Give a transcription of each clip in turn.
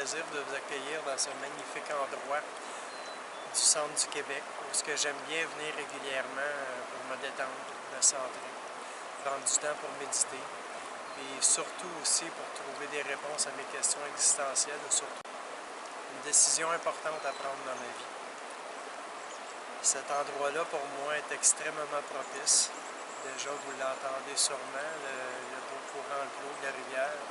plaisir de vous accueillir dans ce magnifique endroit du centre du Québec, où ce que j'aime bien venir régulièrement pour me détendre, me centrer, prendre du temps pour méditer, et surtout aussi pour trouver des réponses à mes questions existentielles, ou surtout une décision importante à prendre dans ma vie. Cet endroit-là, pour moi, est extrêmement propice. Déjà, vous l'entendez sûrement, le beau courant de l'eau de la rivière.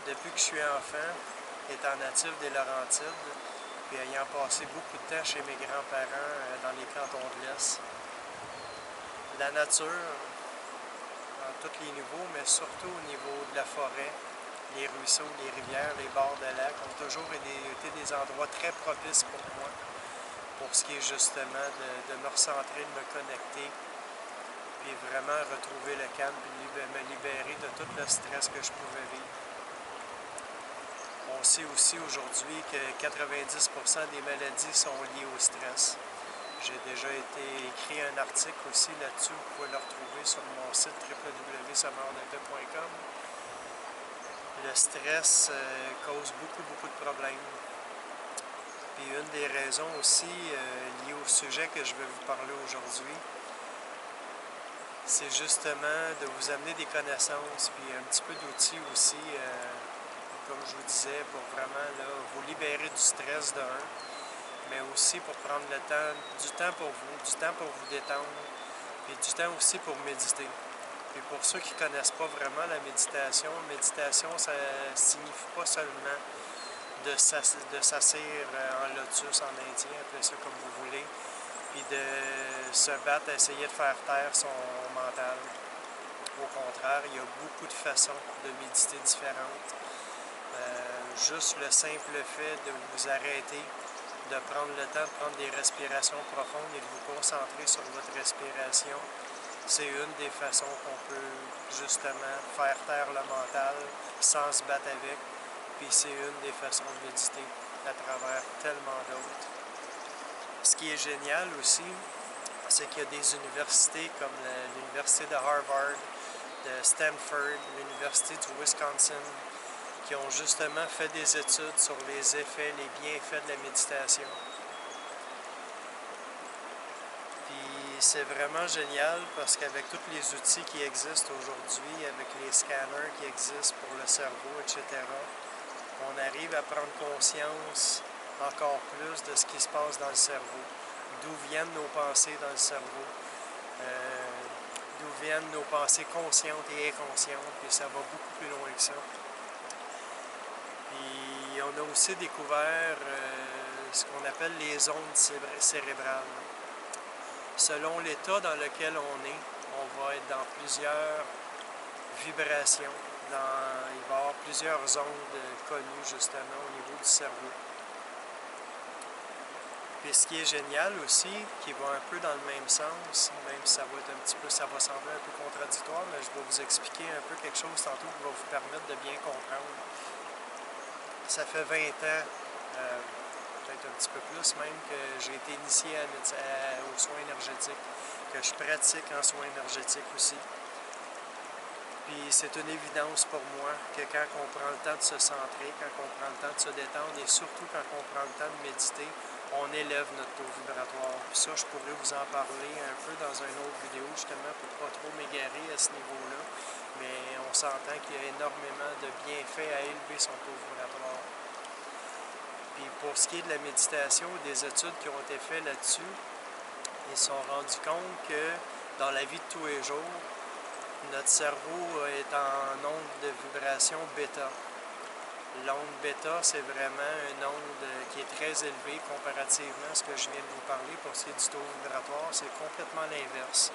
Depuis que je suis enfant, étant natif des Laurentides, puis ayant passé beaucoup de temps chez mes grands-parents dans les cantons de l'Est, la nature, à tous les niveaux, mais surtout au niveau de la forêt, les ruisseaux, les rivières, les bords de lacs ont toujours été des endroits très propices pour moi, pour ce qui est justement de me recentrer, de me connecter, puis vraiment retrouver le calme, puis me libérer de tout le stress que je pouvais vivre. On sait aussi aujourd'hui que 90% des maladies sont liées au stress. J'ai déjà écrit un article aussi là-dessus, vous pouvez le retrouver sur mon site www.sommeurdepay.com. Le stress cause beaucoup de problèmes. Puis une des raisons aussi liées au sujet que je vais vous parler aujourd'hui, c'est justement de vous amener des connaissances, puis un petit peu d'outils aussi, comme je vous disais, pour vraiment là, vous libérer du stress de un, mais aussi pour prendre le temps, du temps pour vous, du temps pour vous détendre, et du temps aussi pour méditer. Et pour ceux qui ne connaissent pas vraiment la méditation, ça ne signifie pas seulement de s'asseoir en lotus en indien, appelez ça comme vous voulez, puis de se battre à essayer de faire taire son mental. Au contraire, il y a beaucoup de façons de méditer différentes. Juste le simple fait de vous arrêter, de prendre le temps de prendre des respirations profondes et de vous concentrer sur votre respiration, c'est une des façons qu'on peut justement faire taire le mental sans se battre avec, puis c'est une des façons de méditer à travers tellement d'autres. Ce qui est génial aussi, c'est qu'il y a des universités comme l'université de Harvard, de Stanford, l'université du Wisconsin, qui ont justement fait des études sur les effets, les bienfaits de la méditation. Puis c'est vraiment génial parce qu'avec tous les outils qui existent aujourd'hui, avec les scanners qui existent pour le cerveau, etc., on arrive à prendre conscience encore plus de ce qui se passe dans le cerveau, d'où viennent nos pensées dans le cerveau, d'où viennent nos pensées conscientes et inconscientes, puis ça va beaucoup plus loin que ça. Puis on a aussi découvert ce qu'on appelle les ondes cérébrales. Selon l'état dans lequel on est, on va être dans plusieurs vibrations. Il va y avoir plusieurs ondes connues justement au niveau du cerveau. Puis ce qui est génial aussi, qui va un peu dans le même sens, même si ça va être ça va sembler un peu contradictoire, mais je vais vous expliquer un peu quelque chose tantôt qui va vous permettre de bien comprendre. Ça fait 20 ans, peut-être un petit peu plus même, que j'ai été initié aux soins énergétiques, que je pratique en soins énergétiques aussi. Puis c'est une évidence pour moi que quand on prend le temps de se centrer, quand on prend le temps de se détendre et surtout quand on prend le temps de méditer, on élève notre taux vibratoire. Puis ça, je pourrais vous en parler un peu dans une autre vidéo justement pour pas trop m'égarer à ce niveau-là. Mais on s'entend qu'il y a énormément de bienfaits à élever son taux vibratoire. Puis pour ce qui est de la méditation, des études qui ont été faites là-dessus, ils se sont rendus compte que dans la vie de tous les jours, notre cerveau est en onde de vibration bêta. L'onde bêta, c'est vraiment une onde qui est très élevée comparativement à ce que je viens de vous parler pour ce qui est du taux vibratoire. C'est complètement l'inverse.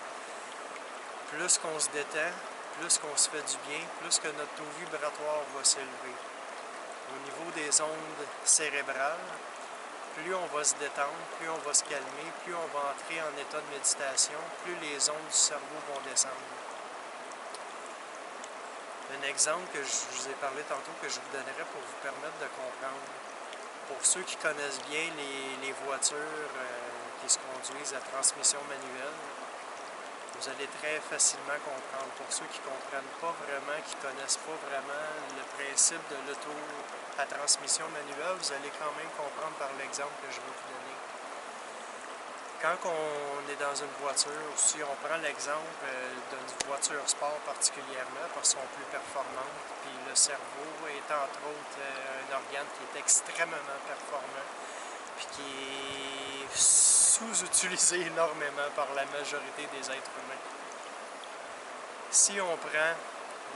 Plus qu'on se détend, plus qu'on se fait du bien, plus que notre taux vibratoire va s'élever. Au niveau des ondes cérébrales, plus on va se détendre, plus on va se calmer, plus on va entrer en état de méditation, plus les ondes du cerveau vont descendre. Un exemple que je vous ai parlé tantôt, que je vous donnerai pour vous permettre de comprendre. Pour ceux qui connaissent bien les voitures qui se conduisent à transmission manuelle, vous allez très facilement comprendre. Pour ceux qui ne comprennent pas vraiment, qui ne connaissent pas vraiment le principe de à transmission manuelle, vous allez quand même comprendre par l'exemple que je vais vous donner. Quand on est dans une voiture, si on prend l'exemple d'une voiture sport particulièrement, parce qu'elles sont plus performantes, puis le cerveau est entre autres un organe qui est extrêmement performant, puis qui est sous-utilisé énormément par la majorité des êtres humains. Si on prend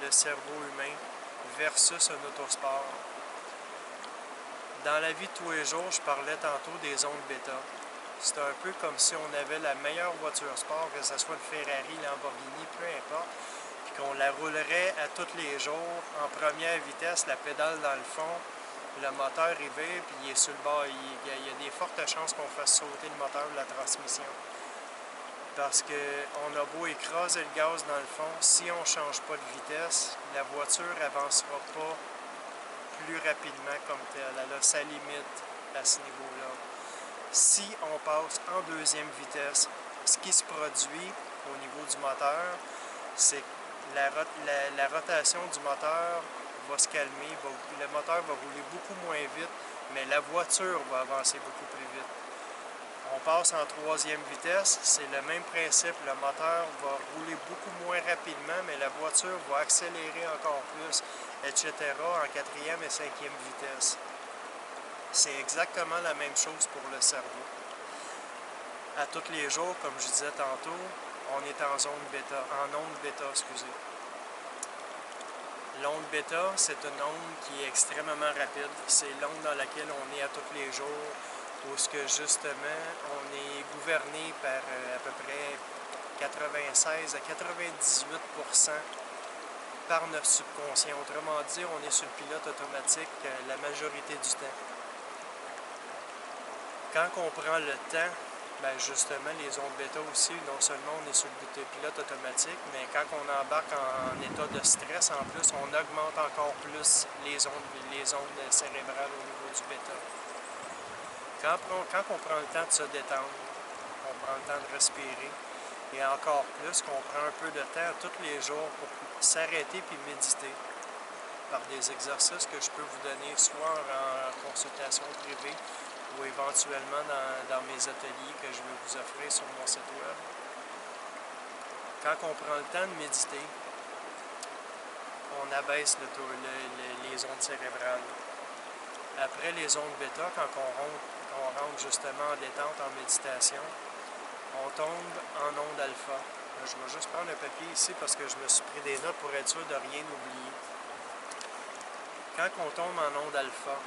le cerveau humain versus un autosport, dans la vie de tous les jours, je parlais tantôt des ondes bêta. C'est un peu comme si on avait la meilleure voiture sport, que ce soit le Ferrari, Lamborghini, peu importe, puis qu'on la roulerait à tous les jours en première vitesse, la pédale dans le fond, le moteur il vire, puis il est sur le bas. Il y a des fortes chances qu'on fasse sauter le moteur de la transmission. Parce qu'on a beau écraser le gaz dans le fond, si on ne change pas de vitesse, la voiture n'avancera pas plus rapidement comme telle. Elle a sa limite à ce niveau-là. Si on passe en deuxième vitesse, ce qui se produit au niveau du moteur, c'est que la rotation du moteur va se calmer, le moteur va rouler beaucoup moins vite, mais la voiture va avancer beaucoup plus vite. On passe en troisième vitesse, c'est le même principe, le moteur va rouler beaucoup moins rapidement, mais la voiture va accélérer encore plus, etc. en quatrième et cinquième vitesse. C'est exactement la même chose pour le cerveau. À tous les jours, comme je disais tantôt, on est en onde bêta, excusez. L'onde bêta, c'est une onde qui est extrêmement rapide. C'est l'onde dans laquelle on est à tous les jours, où ce que justement, on est gouverné par à peu près 96 à 98% par notre subconscient. Autrement dit, on est sur le pilote automatique la majorité du temps. Quand on prend le temps, bien justement, les ondes bêta aussi, non seulement on est sur le pilote automatique, mais quand on embarque en état de stress, en plus, on augmente encore plus les ondes cérébrales au niveau du bêta. Quand on prend le temps de se détendre, on prend le temps de respirer, et encore plus qu'on prend un peu de temps tous les jours pour s'arrêter puis méditer par des exercices que je peux vous donner soit en consultation privée, ou éventuellement dans mes ateliers que je vais vous offrir sur mon site web. Quand on prend le temps de méditer, on abaisse les ondes cérébrales. Après les ondes bêta, quand on rentre justement en détente, en méditation, on tombe en onde alpha. Je vais juste prendre un papier ici parce que je me suis pris des notes pour être sûr de rien oublier. Quand on tombe en onde alpha,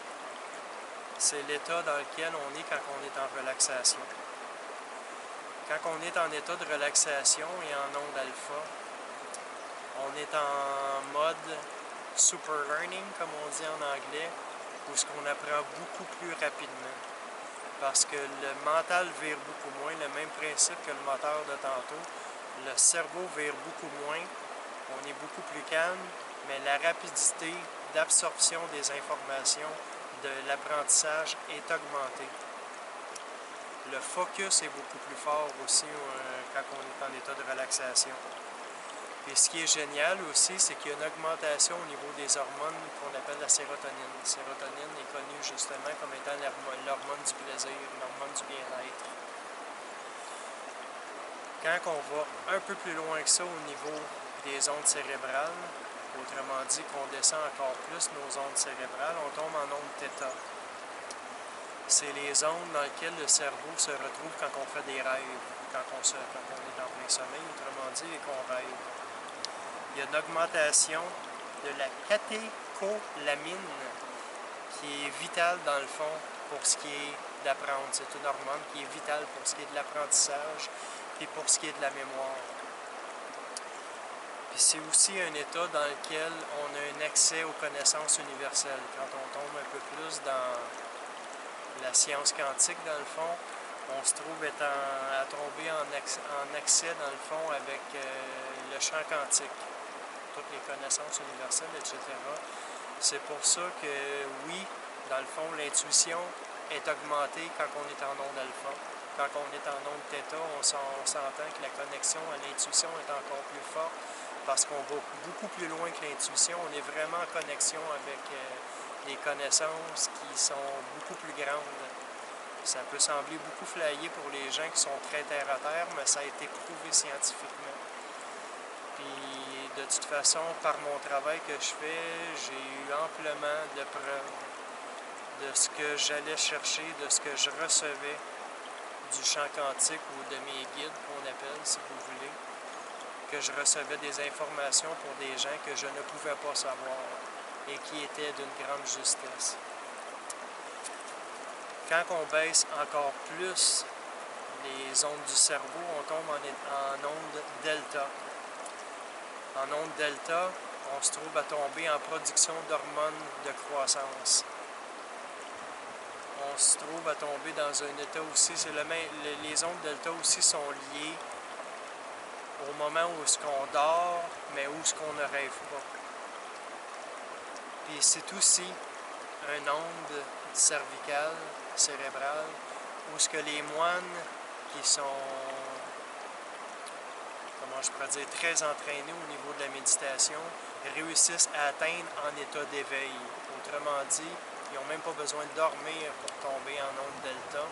c'est l'état dans lequel on est quand on est en relaxation. Quand on est en état de relaxation et en onde alpha, on est en mode super learning, comme on dit en anglais, où ce qu'on apprend beaucoup plus rapidement. Parce que le mental vire beaucoup moins, le même principe que le moteur de tantôt. Le cerveau vire beaucoup moins, on est beaucoup plus calme, mais la rapidité d'absorption des informations de l'apprentissage est augmenté. Le focus est beaucoup plus fort aussi quand on est en état de relaxation. Et ce qui est génial aussi, c'est qu'il y a une augmentation au niveau des hormones qu'on appelle la sérotonine. La sérotonine est connue justement comme étant l'hormone du plaisir, l'hormone du bien-être. Quand on va un peu plus loin que ça au niveau des ondes cérébrales, autrement dit qu'on descend encore plus nos ondes cérébrales, on tombe en ondes θ. C'est les ondes dans lesquelles le cerveau se retrouve quand on fait des rêves, quand on est en plein sommeil, autrement dit, et qu'on rêve. Il y a une augmentation de la catécholamine qui est vitale dans le fond pour ce qui est d'apprendre. C'est une hormone qui est vitale pour ce qui est de l'apprentissage et pour ce qui est de la mémoire. Puis c'est aussi un état dans lequel on a un accès aux connaissances universelles. Quand on tombe un peu plus dans la science quantique, dans le fond, on se trouve à tomber en accès, dans le fond, avec le champ quantique, toutes les connaissances universelles, etc. C'est pour ça que, oui, dans le fond, l'intuition est augmentée quand on est en onde alpha. Quand on est en onde θ, on s'entend que la connexion à l'intuition est encore plus forte parce qu'on va beaucoup plus loin que l'intuition. On est vraiment en connexion avec des connaissances qui sont beaucoup plus grandes. Ça peut sembler beaucoup flyé pour les gens qui sont très terre-à-terre, mais ça a été prouvé scientifiquement. Puis de toute façon, par mon travail que je fais, j'ai eu amplement de preuves de ce que j'allais chercher, de ce que je recevais du champ quantique ou de mes guides, qu'on appelle, si vous voulez, que je recevais des informations pour des gens que je ne pouvais pas savoir et qui étaient d'une grande justesse. Quand on baisse encore plus les ondes du cerveau, on tombe en onde delta. En onde delta, on se trouve à tomber en production d'hormones de croissance. On se trouve à tomber dans un état aussi, les ondes delta aussi sont liées au moment où est-ce qu'on dort, mais où est-ce qu'on ne rêve pas. Puis c'est aussi une onde cervicale, cérébrale, où ce que les moines qui sont, comment je pourrais dire, très entraînés au niveau de la méditation, réussissent à atteindre en état d'éveil. Autrement dit, ils n'ont même pas besoin de dormir pour tomber en onde delta,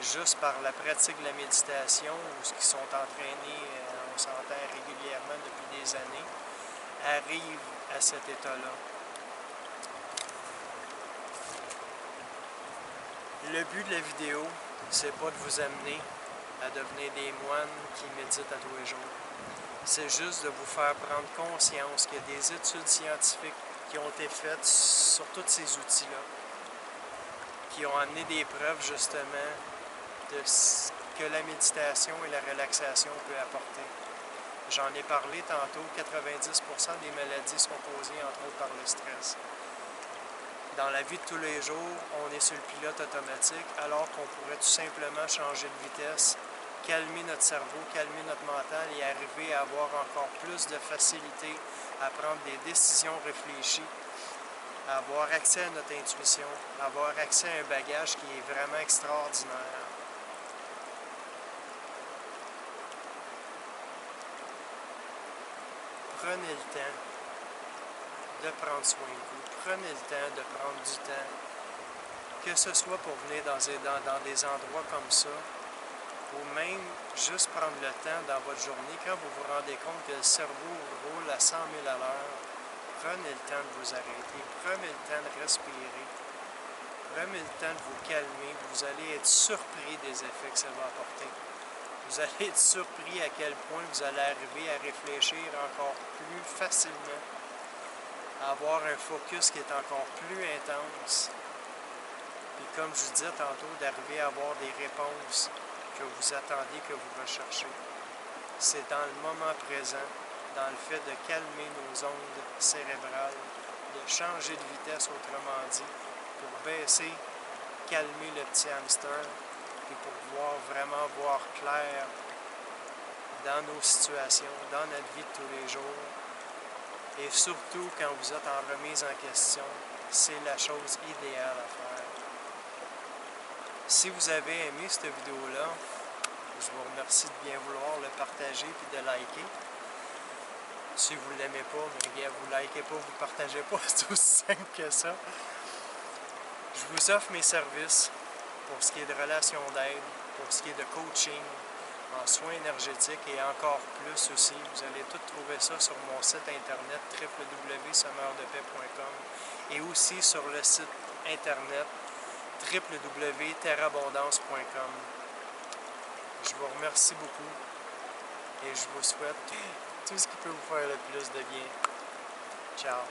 juste par la pratique de la méditation, où ce qui sont entraînés, on s'entend régulièrement depuis des années, arrivent à cet état-là. Le but de la vidéo, c'est pas de vous amener à devenir des moines qui méditent à tous les jours. C'est juste de vous faire prendre conscience qu'il y a des études scientifiques qui ont été faites sur tous ces outils-là, qui ont amené des preuves justement de ce que la méditation et la relaxation peut apporter. J'en ai parlé tantôt, 90% des maladies sont causées entre autres par le stress. Dans la vie de tous les jours, on est sur le pilote automatique alors qu'on pourrait tout simplement changer de vitesse, calmer notre cerveau, calmer notre mental et arriver à avoir encore plus de facilité à prendre des décisions réfléchies, à avoir accès à notre intuition, à avoir accès à un bagage qui est vraiment extraordinaire. Prenez le temps de prendre soin de vous. Prenez le temps de prendre du temps, que ce soit pour venir dans des endroits comme ça, ou même juste prendre le temps dans votre journée, quand vous vous rendez compte que le cerveau roule à 100 000 à l'heure, prenez le temps de vous arrêter, prenez le temps de respirer, prenez le temps de vous calmer, vous allez être surpris des effets que ça va apporter. Vous allez être surpris à quel point vous allez arriver à réfléchir encore plus facilement, à avoir un focus qui est encore plus intense. Puis comme je vous disais tantôt, d'arriver à avoir des réponses que vous attendiez, que vous recherchez. C'est dans le moment présent, dans le fait de calmer nos ondes cérébrales, de changer de vitesse, autrement dit, pour baisser, calmer le petit hamster, et pour pouvoir vraiment voir clair dans nos situations, dans notre vie de tous les jours. Et surtout, quand vous êtes en remise en question, c'est la chose idéale à faire. Si vous avez aimé cette vidéo-là, je vous remercie de bien vouloir le partager et de liker. Si vous ne l'aimez pas, mais vous ne likez pas, vous ne partagez pas, c'est aussi simple que ça. Je vous offre mes services pour ce qui est de relations d'aide, pour ce qui est de coaching, en soins énergétiques et encore plus aussi. Vous allez tout trouver ça sur mon site internet www.semmeurdepaix.com et aussi sur le site internet www.terreabondance.com. Je vous remercie beaucoup et je vous souhaite tout ce qui peut vous faire le plus de bien. Ciao!